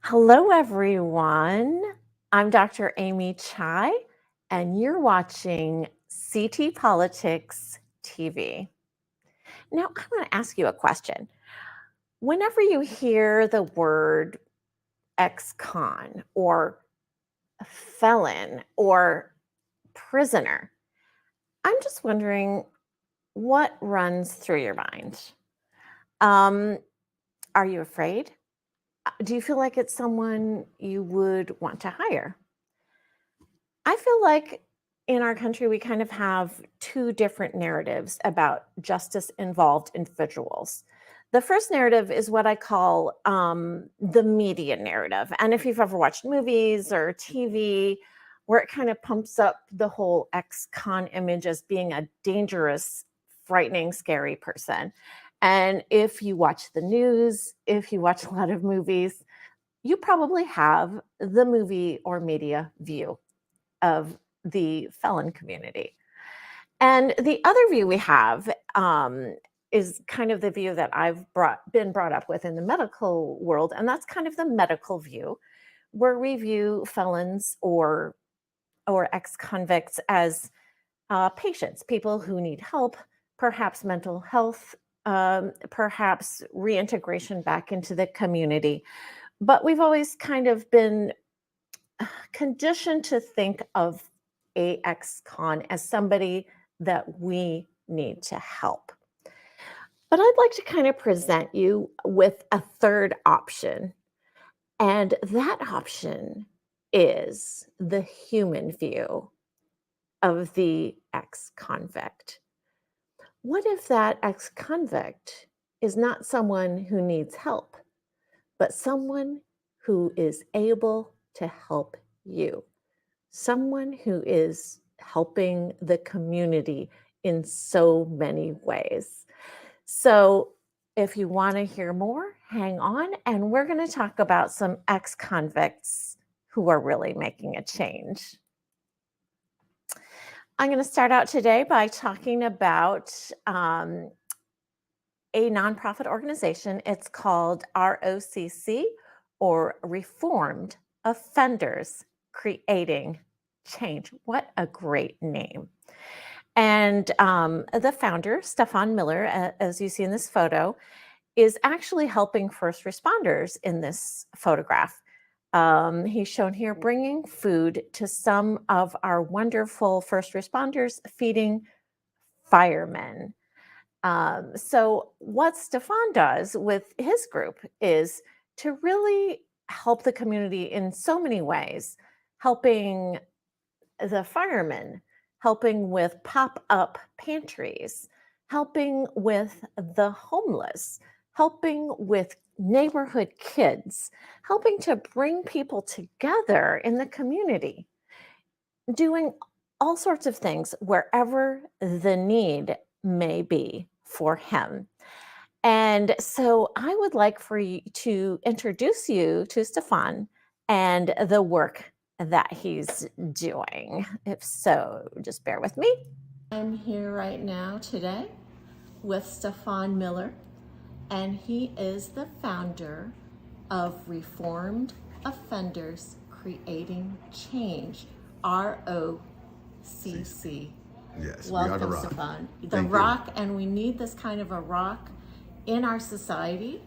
Hello, everyone. I'm Dr. Amy Chai, and you're watching CT Politics TV. Now, I want to ask you a question. Whenever you hear the word ex con or felon or prisoner, I'm just wondering what runs through your mind. Um, are you afraid? Do you feel like it's someone you would want to hire? I feel like in our country, we kind of have two different narratives about justice involved individuals. The first narrative is what I call the media narrative. And if you've ever watched movies or TV, where it kind of pumps up the whole ex con image as being a dangerous, frightening, scary person. And if you watch the news, if you watch a lot of movies, you probably have the movie or media view of the felon community. And the other view we have is kind of the view that been brought up with in the medical world, and that's kind of the medical view, where we view felons or ex-convicts as patients, people who need help, perhaps mental health, perhaps reintegration back into the community. But we've always kind of been conditioned to think of a ex-con as somebody that we need to help. But I'd like to kind of present you with a third option. And that option is the human view of the ex-convict. What if that ex-convict is not someone who needs help, but someone who is able to help you? Someone who is helping the community in so many ways. So, if you want to hear more, hang on, and we're going to talk about some ex convicts who are really making a change. I'm going to start out today by talking about a nonprofit organization. It's called ROCC, or Reformed Offenders Creating Change. What a great name. And the founder, Stefan Miller, as you see in this photo, is actually helping first responders in this photograph. He's shown here bringing food to some of our wonderful first responders, feeding firemen. So, what Stefan does with his group is to really help the community in so many ways, helping the firemen, helping with pop up pantries, helping with the homeless, helping with neighborhood kids, helping to bring people together in the community, doing all sorts of things wherever the need may be for him. And so I would like for you to introduce you to Stefan and the work that he's doing. If so, just bear with me. I'm here right now today with Stefan Miller, and he is the founder of Reformed Offenders Creating Change, ROCC. Yes, we are Welcome, the Rock. Stefan. The Thank you. Rock, and we need this kind of a rock in our society.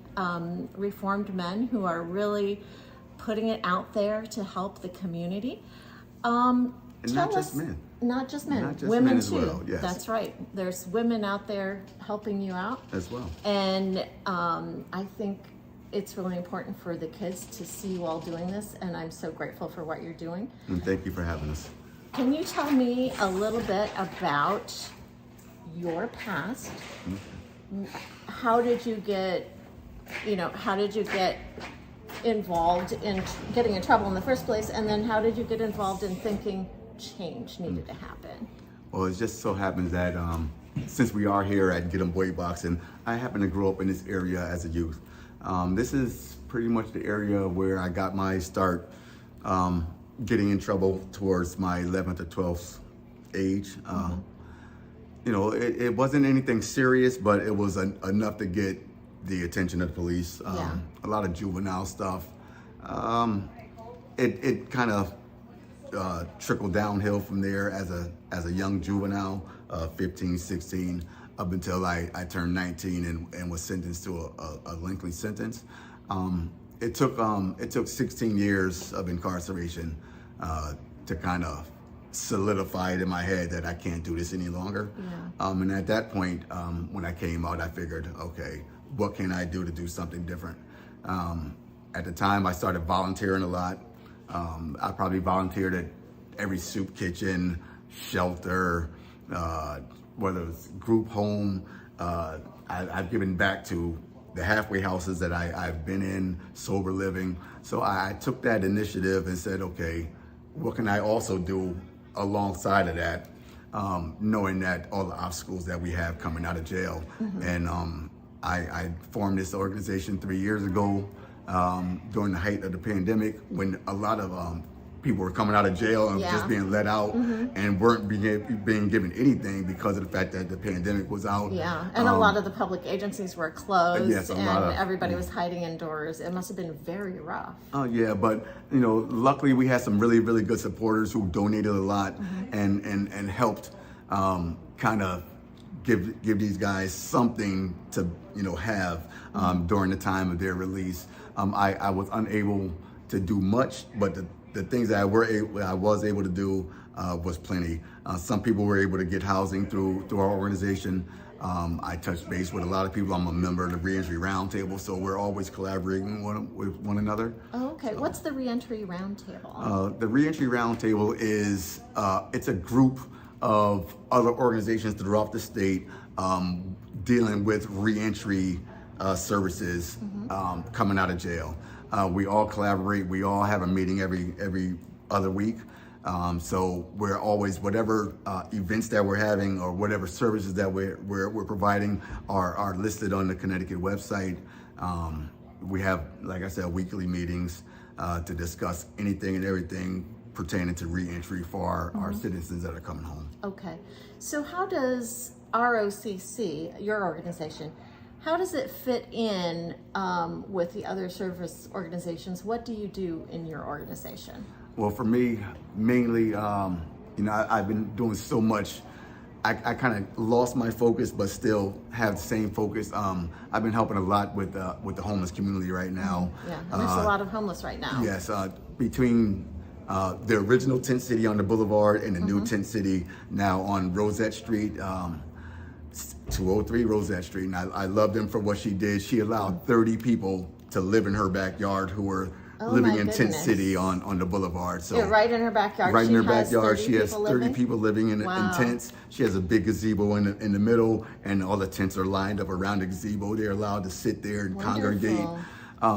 Reformed men who are really putting it out there to help the community. And not just men. Not just men, Not just women men as too. well, yes. That's right. There's women out there helping you out. As well. And I think it's really important for the kids to see you all doing this, and I'm so grateful for what you're doing. And thank you for having us. Can you tell me a little bit about your past? How did you get, involved in getting in trouble in the first place? And then how did you get involved in thinking change needed to happen? Well, it just so happens that since we are here at Get 'em Boy Boxing, I happen to grow up in this area as a youth. This is pretty much the area where I got my start getting in trouble towards my 11th or 12th age. It wasn't anything serious, but it was enough to get the attention of the police. Yeah. A lot of juvenile stuff. It kind of trickled downhill from there as a young juvenile, 15, 16, up until I turned 19 and was sentenced to a lengthy sentence. It took 16 years of incarceration to kind of solidify it in my head that I can't do this any longer. Yeah. And at that point, when I came out, I figured, okay, what can I do to do something different? At the time, I started volunteering a lot. I probably volunteered at every soup kitchen, shelter, whether it's group home. I've given back to the halfway houses that I've been in, sober living. So I took that initiative and said, okay, what can I also do alongside of that, knowing that all the obstacles that we have coming out of jail. And I formed this organization 3 years ago during the height of the pandemic, when a lot of people were coming out of jail and just being let out and weren't being given anything because of the fact that the pandemic was out. Yeah, and a lot of the public agencies were closed, yes, and everybody was hiding indoors. It must have been very rough. Oh yeah, but luckily we had some really, really good supporters who donated a lot and helped kind of give these guys something to have during the time of their release. I was unable to do much, but the things that I was able to do was plenty. Some people were able to get housing through our organization. I touched base with a lot of people. I'm a member of the Reentry Roundtable, so we're always collaborating with one another. Oh, okay. So, what's the Reentry Roundtable? The Reentry Roundtable is it's a group of other organizations throughout the state dealing with reentry services coming out of jail. We all collaborate. We all have a meeting every other week. So we're always, whatever events that we're having or whatever services that we're providing are listed on the Connecticut website. We have, like I said, weekly meetings to discuss anything and everything pertaining to reentry for our citizens that are coming home. Okay. So how does ROCC, your organization, how does it fit in with the other service organizations? What do you do in your organization? Well, for me, mainly, I've been doing so much. I kind of lost my focus, but still have the same focus. I've been helping a lot with the homeless community right now. Yeah, and there's a lot of homeless right now. Yes, between the original Tent City on the Boulevard and the new Tent City now on Rosette Street, 203 Rosette Street. And I love them for what she did. She allowed 30 people to live in her backyard who were living in Tent City on the Boulevard. So yeah, right in her backyard. Right in her backyard, she has 30 people living in tents. She has a big gazebo in the middle, and all the tents are lined up around the gazebo. They're allowed to sit there and congregate.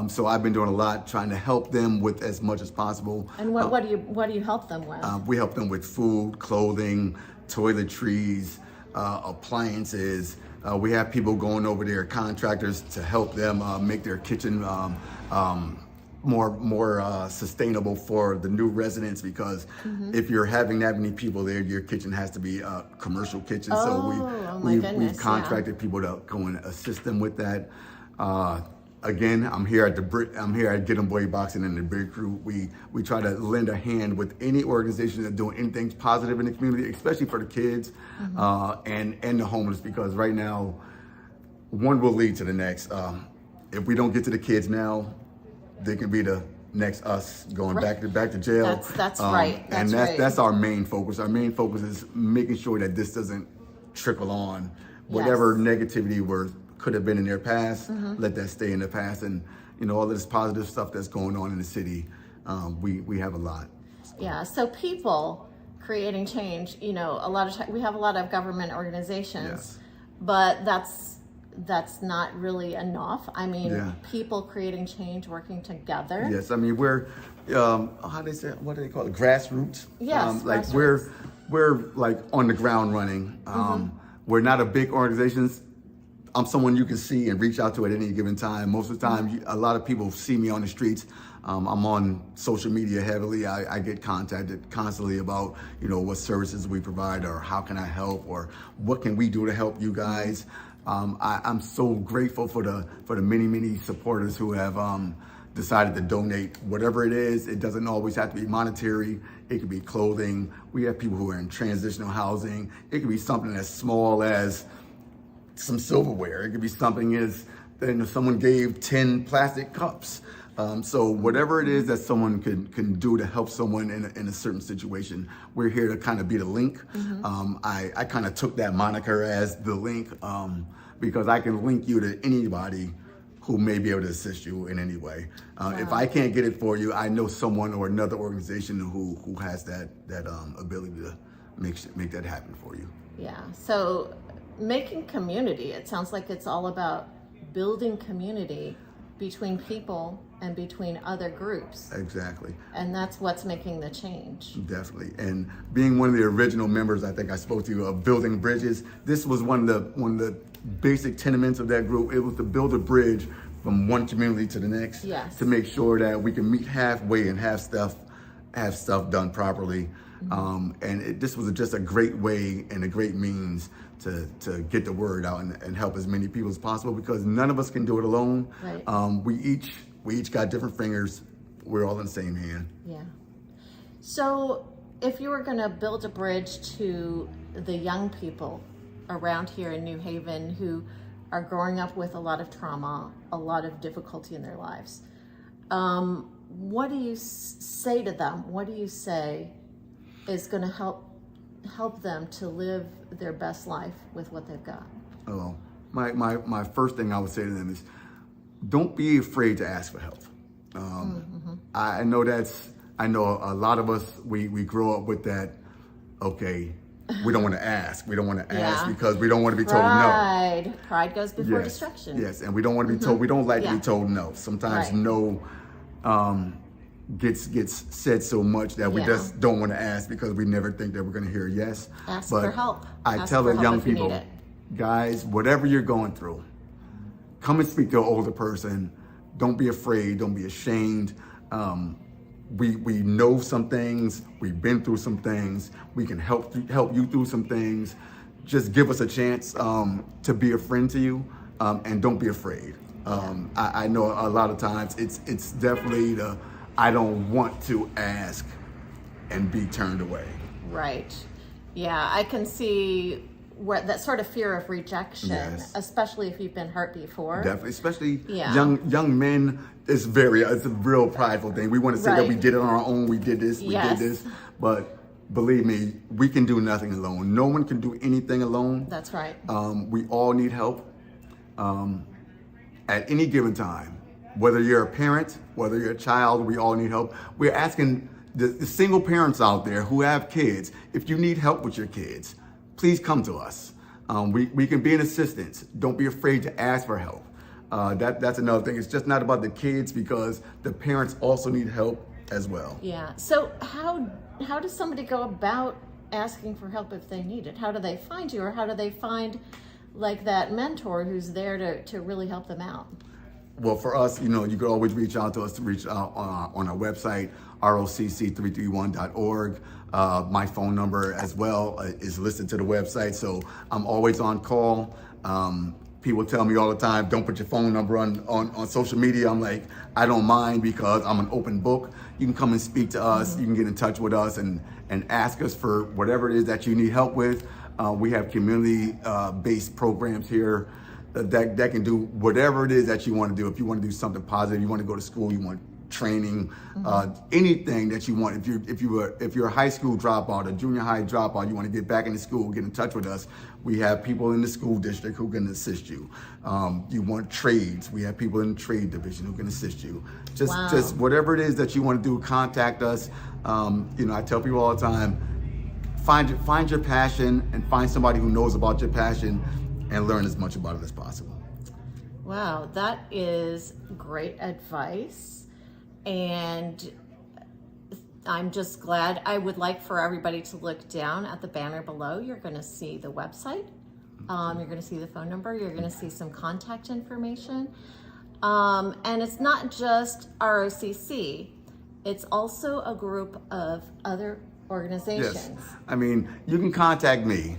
So I've been doing a lot trying to help them with as much as possible. And what do you help them with? We help them with food, clothing, toiletries, appliances. We have people going over there, contractors, to help them make their kitchen more sustainable for the new residents, because if you're having that many people there, your kitchen has to be a commercial kitchen. We've contracted people to go and assist them with that. Again, I'm here at Get 'em Boy Boxing and the Big Crew. We try to lend a hand with any organization that's doing anything positive in the community, especially for the kids and the homeless, because right now, one will lead to the next. If we don't get to the kids now, they can be the next us going back to jail. That's right. That's our main focus. Our main focus is making sure that this doesn't trickle on. Whatever negativity could have been in their past, let that stay in the past. And all of this positive stuff that's going on in the city, we have a lot. Yeah. So people creating change. A lot of we have a lot of government organizations, but that's not really enough. I mean, people creating change, working together. Yes, I mean what do they call it? Grassroots. Yes, like grassroots. we're like on the ground running. We're not a big organization. I'm someone you can see and reach out to at any given time. Most of the time, a lot of people see me on the streets. I'm on social media heavily. I get contacted constantly about, what services we provide, or how can I help, or what can we do to help you guys. I'm so grateful for the many supporters who have decided to donate whatever it is. It doesn't always have to be monetary. It could be clothing. We have people who are in transitional housing. It could be something as small as some silverware. It could be something as, someone gave 10 plastic cups. So whatever it is that someone can do to help someone in a certain situation, we're here to kind of be the link. I kind of took that moniker as the link because I can link you to anybody who may be able to assist you in any way. If I can't get it for you, I know someone or another organization who has that ability to make that happen for you. Yeah. So making community, it sounds like it's all about building community between people and between other groups. Exactly. And that's what's making the change. Definitely. And being one of the original members, I think I spoke to you, of Building Bridges, this was one of the basic tenements of that group. It was to build a bridge from one community to the next. Yes. To make sure that we can meet halfway and have stuff done properly. And this was just a great way and a great means to get the word out and help as many people as possible, because none of us can do it alone. Right. We each got different fingers. We're all in the same hand. Yeah. So if you were going to build a bridge to the young people around here in New Haven who are growing up with a lot of trauma, a lot of difficulty in their lives, what do you say to them? What do you say is going to help them to live their best life with what they've got? Oh, my first thing I would say to them is, don't be afraid to ask for help. I know a lot of us, we grow up with that, okay, we don't want to ask. We don't want to ask because we don't want to be told no. Pride goes before destruction. Yes, and we don't want to be told, we don't like to be told no. Sometimes no gets said so much that we just don't want to ask because we never think that we're going to hear yes. Ask for help. I tell the young people, guys, whatever you're going through, come and speak to an older person. Don't be afraid. Don't be ashamed. We know some things. We've been through some things. We can help you through some things. Just give us a chance to be a friend to you, and don't be afraid. I know a lot of times it's definitely I don't want to ask and be turned away. Right. Yeah, I can see where that sort of fear of rejection, especially if you've been hurt before. Definitely, especially young men. It's a real prideful thing. We want to say that we did it on our own. We did this. We did this. But believe me, we can do nothing alone. No one can do anything alone. That's right. We all need help at any given time. Whether you're a parent, whether you're a child, we all need help. We're asking the single parents out there who have kids, if you need help with your kids, please come to us. We can be an assistance. Don't be afraid to ask for help. That's another thing. It's just not about the kids, because the parents also need help as well. Yeah. So how does somebody go about asking for help if they need it? How do they find you, or how do they find like that mentor who's there to really help them out? Well, for us, you could always reach out to us to reach out on our website, rocc331.org. My phone number as well is listed to the website, so I'm always on call. People tell me all the time, don't put your phone number on social media. I'm like, I don't mind, because I'm an open book. You can come and speak to us. You can get in touch with us and ask us for whatever it is that you need help with. We have community-based programs here that can do whatever it is that you want to do. If you want to do something positive, you want to go to school, you want training, anything that you want. If you're a high school dropout, a junior high dropout, you want to get back into school, get in touch with us. We have people in the school district who can assist you. You want trades, we have people in the trade division who can assist you. Just whatever it is that you want to do, contact us. I tell people all the time, find your passion and find somebody who knows about your passion and learn as much about it as possible. Wow, that is great advice. And I'm just glad. I would like for everybody to look down at the banner below. You're going to see the website. You're going to see the phone number. You're going to see some contact information. And it's not just ROCC. It's also a group of other organizations. Yes. I mean, you can contact me.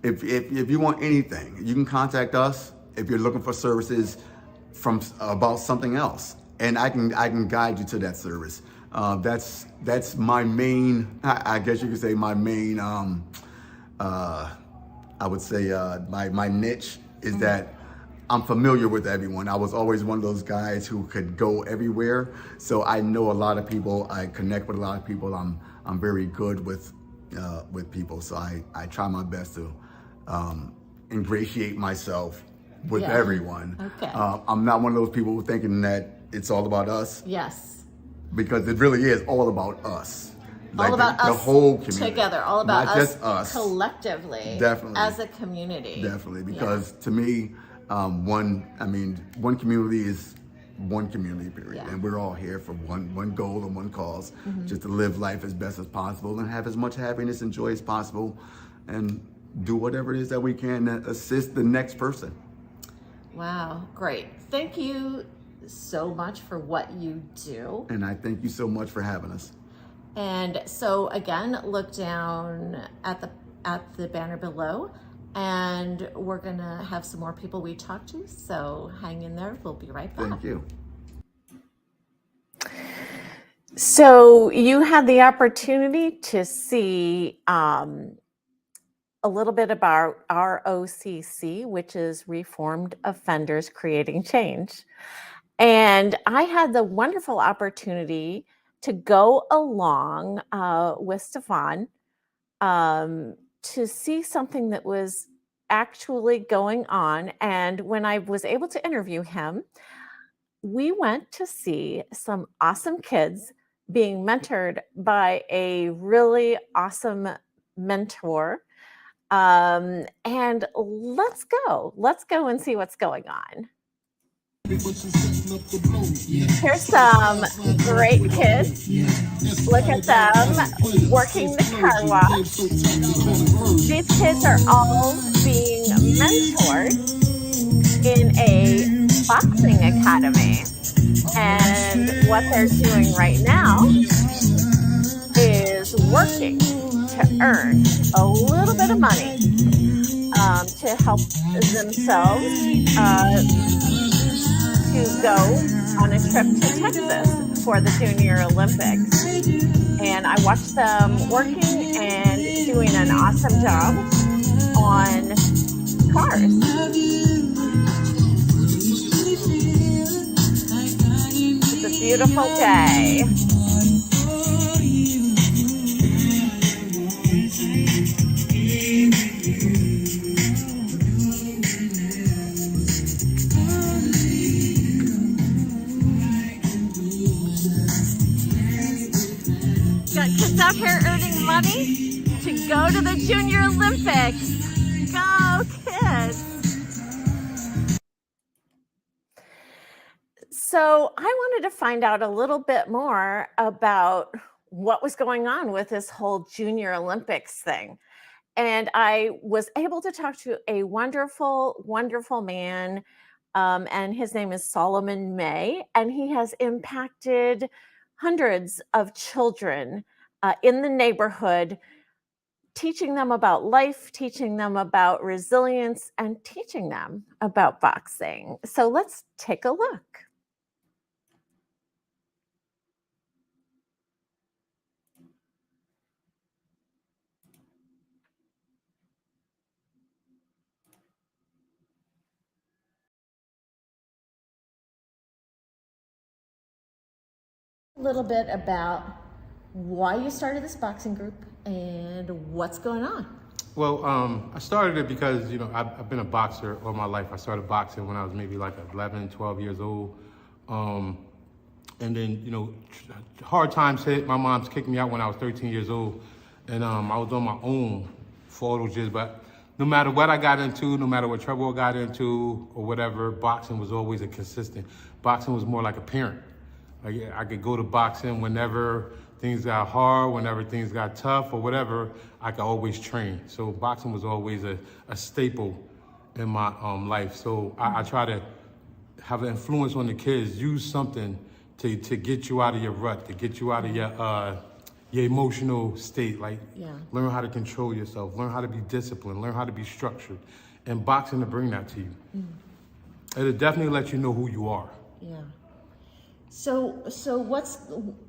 If you want anything, you can contact us. If you're looking for services about something else, and I can guide you to that service. That's my main. I guess you could say my main. I would say my niche is that I'm familiar with everyone. I was always one of those guys who could go everywhere, so I know a lot of people. I connect with a lot of people. I'm very good with people, so I try my best to ingratiate myself with Yeah. everyone. Okay. I'm not one of those people thinking that it's all about us, Yes. because it really is all about us. All about the us whole community together. All about not us, just us collectively. Definitely. As a community. Definitely, because to me, one community is one community, period. Yeah. And we're all here for one goal and one cause, just to live life as best as possible and have as much happiness and joy as possible, and do whatever it is that we can to assist the next person. Wow, great. Thank you so much for what you do. And I thank you so much for having us. And so again, look down at the banner below, and we're gonna have some more people we talk to. So hang in there. We'll be right back. Thank you. So you had the opportunity to see a little bit about ROCC, which is Reformed Offenders Creating Change. And I had the wonderful opportunity to go along with Stefan to see something that was actually going on. And when I was able to interview him, we went to see some awesome kids being mentored by a really awesome mentor. And let's go and see what's going on. Here's some great kids. Look at them working the car wash. These kids are all being mentored in a boxing academy. And what they're doing right now is working to earn a little bit of money to help themselves to go on a trip to Texas for the Junior Olympics. And I watched them working and doing an awesome job on cars. It's a beautiful day. Got kids out here earning money to go to the Junior Olympics. Go kids! So I wanted to find out a little bit more about what was going on with this whole Junior Olympics thing. And I was able to talk to a wonderful, wonderful man, and his name is Solomon May, and he has impacted hundreds of children in the neighborhood, teaching them about life, teaching them about resilience, and teaching them about boxing. So let's take a look. A little bit about why you started this boxing group and what's going on. Well, I started it because, I've been a boxer all my life. I started boxing when I was maybe like 11, 12 years old. And then, hard times hit. My mom's kicked me out when I was 13 years old. And I was on my own for all those years. But no matter what I got into, no matter what trouble I got into or whatever, boxing was always a consistent. Boxing was more like a parent. Like, I could go to boxing whenever things got hard, whenever things got tough or whatever, I could always train. So boxing was always a staple in my life. So I try to have an influence on the kids, use something to get you out of your rut, to get you out of your emotional state. Like, learn how to control yourself, learn how to be disciplined, learn how to be structured. And boxing to bring that to you. It'll definitely let you know who you are. Yeah. So what's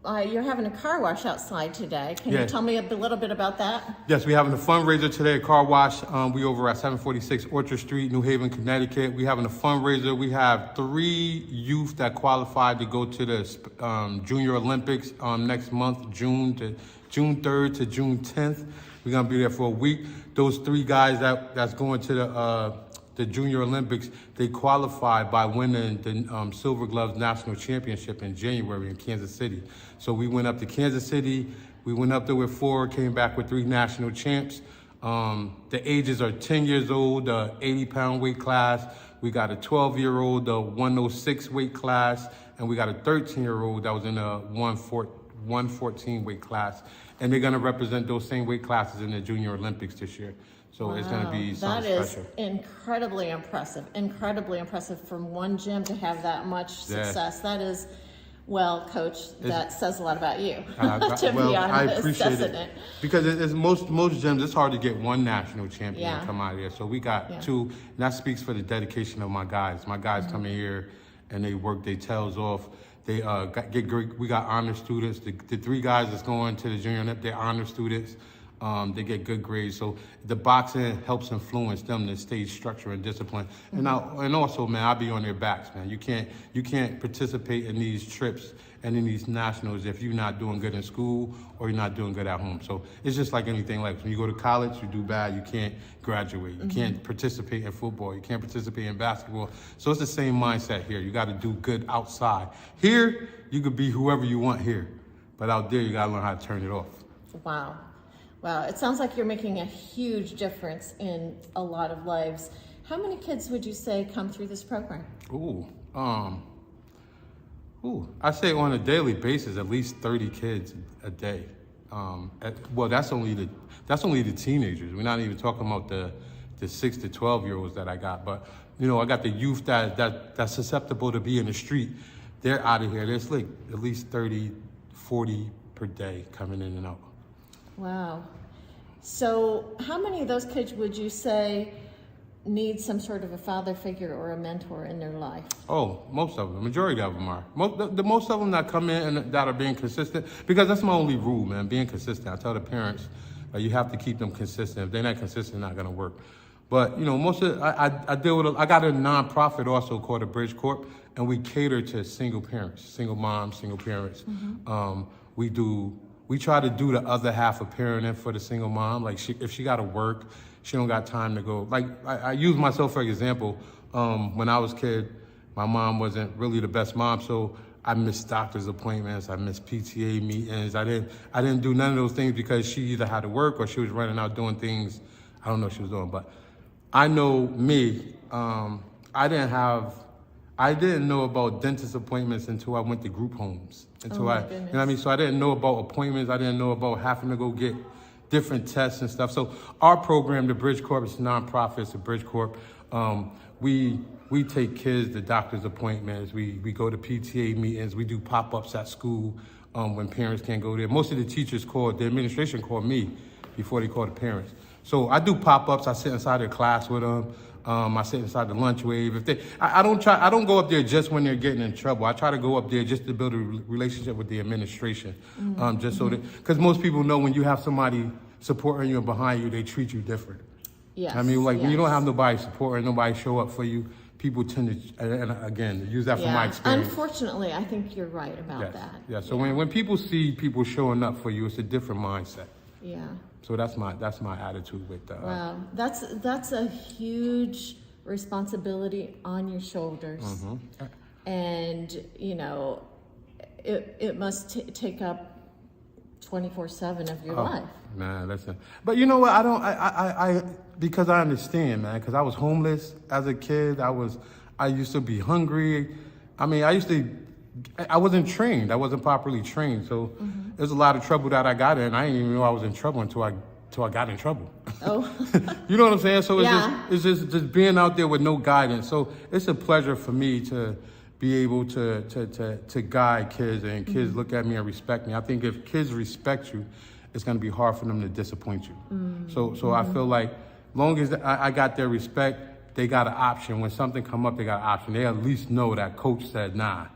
you're having a car wash outside today? Can you Yeah. tell me a little bit about that? Yes, we're having a fundraiser today at Car Wash. We over at 746 Orchard Street, New Haven, Connecticut. We're having a fundraiser. We have 3 youth that qualified to go to the Junior Olympics next month, June 3rd to June 10th. We're gonna be there for a week. Those 3 guys that's going to the Junior Olympics, they qualified by winning the Silver Gloves National Championship in January in Kansas City. So we went up to Kansas City. We went up there with 4, came back with 3 national champs. The ages are 10 years old, the 80-pound weight class. We got a 12-year-old, the 106 weight class, and we got a 13-year-old that was in a 114 weight class. And they're gonna represent those same weight classes in the Junior Olympics this year. So it's gonna be something That is special. incredibly impressive from one gym to have that much Yeah. success. That is, well, Coach, that says a lot about you, Well, to be honest, I appreciate doesn't it. it? Because it's most gyms, it's hard to get one national champion Yeah. to come out of there. So we got 2, and that speaks for the dedication of my guys. My guys come in here and they work their tails off. They get great. We got honor students. The 3 guys that's going to the Junior Olympics, they're honor students. They get good grades. So the boxing helps influence them to stay structure and discipline. And also, man, I'll be on their backs, man. You can't participate in these trips and in these nationals if you're not doing good in school or you're not doing good at home. So it's just like anything. Like when you go to college, you do bad, you can't graduate. You can't participate in football. You can't participate in basketball. So it's the same mindset here. You got to do good outside. Here, you could be whoever you want here. But out there, you got to learn how to turn it off. Wow. Wow, it sounds like you're making a huge difference in a lot of lives. How many kids would you say come through this program? I say on a daily basis, at least 30 kids a day. Well, that's only the teenagers. We're not even talking about the 6 to 12-year-olds that I got. But you know, I got the youth that's susceptible to be in the street. They're out of here. There's like at least 30, 40 per day coming in and out. Wow. So how many of those kids would you say need some sort of a father figure or a mentor in their life? Oh, most of them. Majority of them are. Most of them that come in and that are being consistent, because that's my only rule, man, being consistent. I tell the parents, you have to keep them consistent. If they're not consistent, it's not going to work. But, you know, I deal with, I got a nonprofit also called the Bridge Corp, and we cater to single parents, single moms, single parents. We try to do the other half of parenting for the single mom. Like if she got to work, she don't got time to go. Like I use myself for example. When I was a kid, my mom wasn't really the best mom, so I missed doctor's appointments, I missed PTA meetings. I didn't do none of those things because she either had to work or she was running out doing things I don't know what she was doing. But I know me. I didn't know about dentist appointments until I went to group homes. You know what I mean? So I didn't know about appointments. I didn't know about having to go get different tests and stuff. So our program, the Bridge Corp, is a nonprofit, it's a Bridge Corp. We take kids to doctor's appointments. We go to PTA meetings. We do pop-ups at school when parents can't go there. Most of the teachers the administration called me before they called the parents. So I do pop-ups. I sit inside their class with them. I sit inside the lunch wave. I don't go up there just when they're getting in trouble. I try to go up there just to build a relationship with the administration, so that, because most people know when you have somebody supporting you and behind you, they treat you different. Yes. I mean, like when you don't have nobody supporting, nobody show up for you, people tend to, and again, use that from my experience. Unfortunately, I think you're right about that. Yeah. So when people see people showing up for you, it's a different mindset. Yeah. So that's my attitude with that. Wow, that's a huge responsibility on your shoulders, and you know, it must take up 24/7 of your life. Man, listen. But you know what? I because I understand, man. Because I was homeless as a kid. I used to be hungry. I mean, I wasn't trained. I wasn't properly trained. So there's a lot of trouble that I got in. I didn't even know I was in trouble until I got in trouble. Oh. You know what I'm saying? So Yeah. it's just being out there with no guidance. So it's a pleasure for me to be able to guide kids, and kids look at me and respect me. I think if kids respect you, it's going to be hard for them to disappoint you. So I feel like long as I got their respect, they got an option. When something come up, they got an option. They at least know that coach said, nah,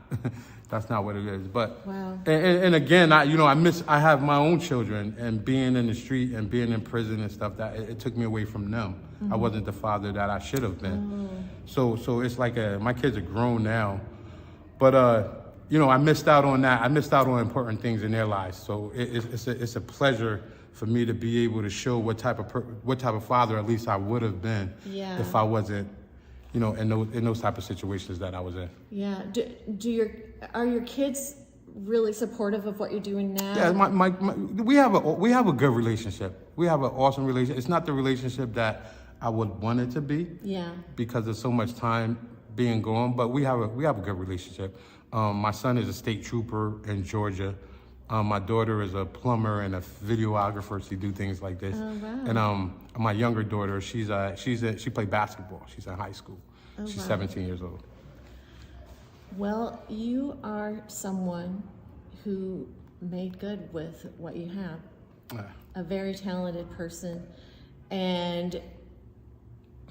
That's not what it is. But Wow. and again, I have my own children, and being in the street and being in prison and stuff, that it took me away from them. I wasn't the father that I should have been. So it's like my kids are grown now, but I missed out on that. I missed out on important things in their lives. So it's a pleasure for me to be able to show what type of father at least I would have been if I wasn't, in those type of situations that I was in. Yeah. Are your kids really supportive of what you're doing now? Yeah, we have a good relationship. We have an awesome relationship. It's not the relationship that I would want it to be. Yeah. Because of so much time being gone, but we have a good relationship. My son is a state trooper in Georgia. My daughter is a plumber and a videographer. She do things like this. Oh, wow. And my younger daughter, she played basketball. She's in high school. Oh, She's wow. 17 years old. Well, you are someone who made good with what you have. A very talented person. And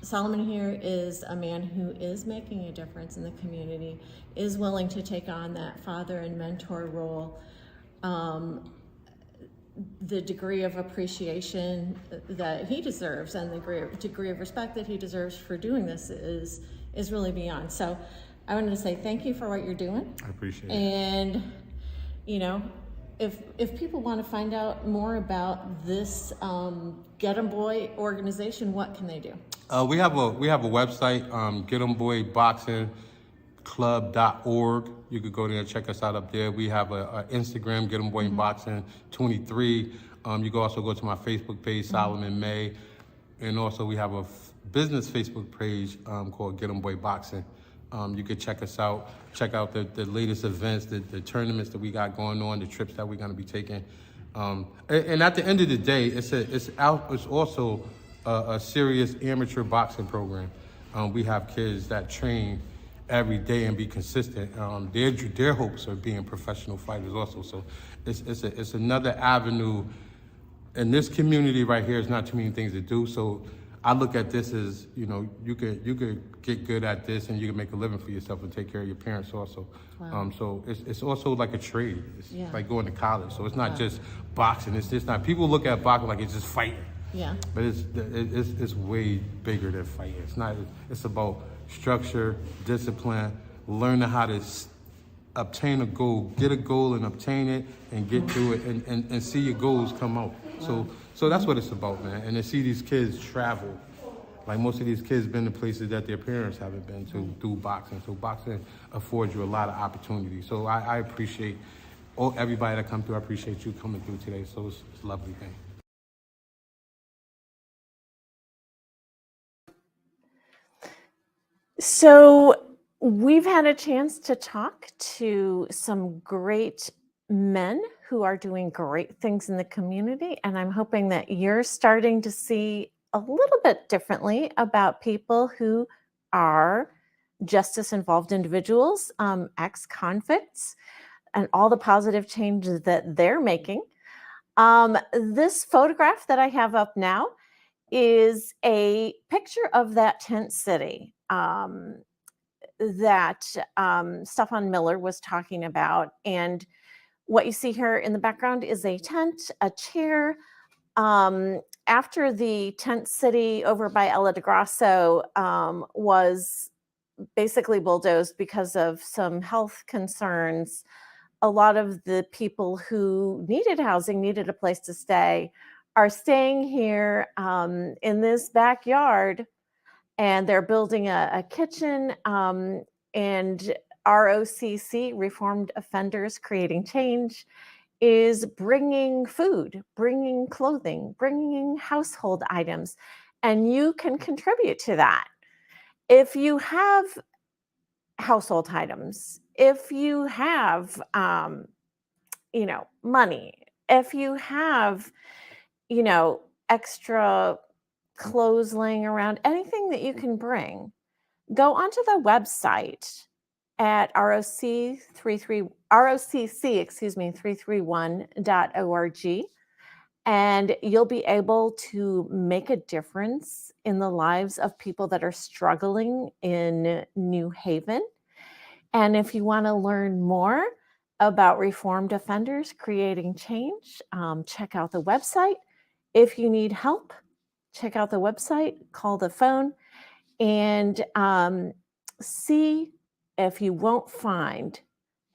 Solomon here is a man who is making a difference in the community, is willing to take on that father and mentor role. The degree of appreciation that he deserves and the degree of respect that he deserves for doing this is really beyond. So I wanted to say thank you for what you're doing. I appreciate it. And, if people want to find out more about this Get 'em Boy organization, what can they do? We have a website, Get'emBoyBoxingClub.org. You could go there and check us out up there. We have a Instagram, Get 'em Boy Boxing 23. You can also go to my Facebook page, Solomon May, and also we have a business Facebook page called Get 'em Boy Boxing. You could check us out, check out the latest events, the tournaments that we got going on, the trips that we're going to be taking. And at the end of the day, it's also a serious amateur boxing program. We have kids that train every day and be consistent. Their hopes are being professional fighters also. So it's another avenue. In this community right here, there's not too many things to do. So I look at this as, you could get good at this and you can make a living for yourself and take care of your parents also. Wow. So it's also like a trade. It's Yeah. like going to college. So it's not just boxing. It's just not, people look at boxing like it's just fighting. Yeah. But it's way bigger than fighting. It's not. It's about structure, discipline, learning how to obtain a goal, get a goal and obtain it, and get to it, and see your goals come out. So that's what it's about, man. And to see these kids travel, like most of these kids been to places that their parents haven't been to through boxing. So boxing affords you a lot of opportunities. So I appreciate everybody that come through. I appreciate you coming through today. So it's a lovely thing. So we've had a chance to talk to some great men who are doing great things in the community, and I'm hoping that you're starting to see a little bit differently about people who are justice involved individuals, ex-convicts, and all the positive changes that they're making. This photograph that I have up now is a picture of that tent city that Stefan Miller was talking about. And what you see here in the background is a tent, a chair. After the tent city over by Ella de Grasso was basically bulldozed because of some health concerns, a lot of the people who needed housing, needed a place to stay, are staying here in this backyard, and they're building a kitchen, and ROCC, Reformed Offenders Creating Change, is bringing food, bringing clothing, bringing household items, and you can contribute to that. If you have household items, if you have, money, if you have, extra clothes laying around, anything that you can bring, go onto the website at ROCC331.org, and you'll be able to make a difference in the lives of people that are struggling in New Haven. And if you want to learn more about reformed offenders creating change, check out the website. If you need help, check out the website, call the phone, and see if you won't find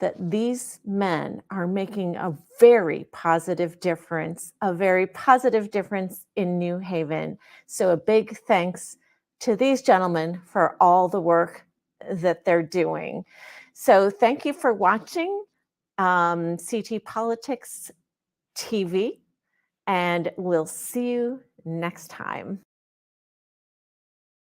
that these men are making a very positive difference in New Haven. So a big thanks to these gentlemen for all the work that they're doing. So thank you for watching CT Politics TV, and we'll see you next time.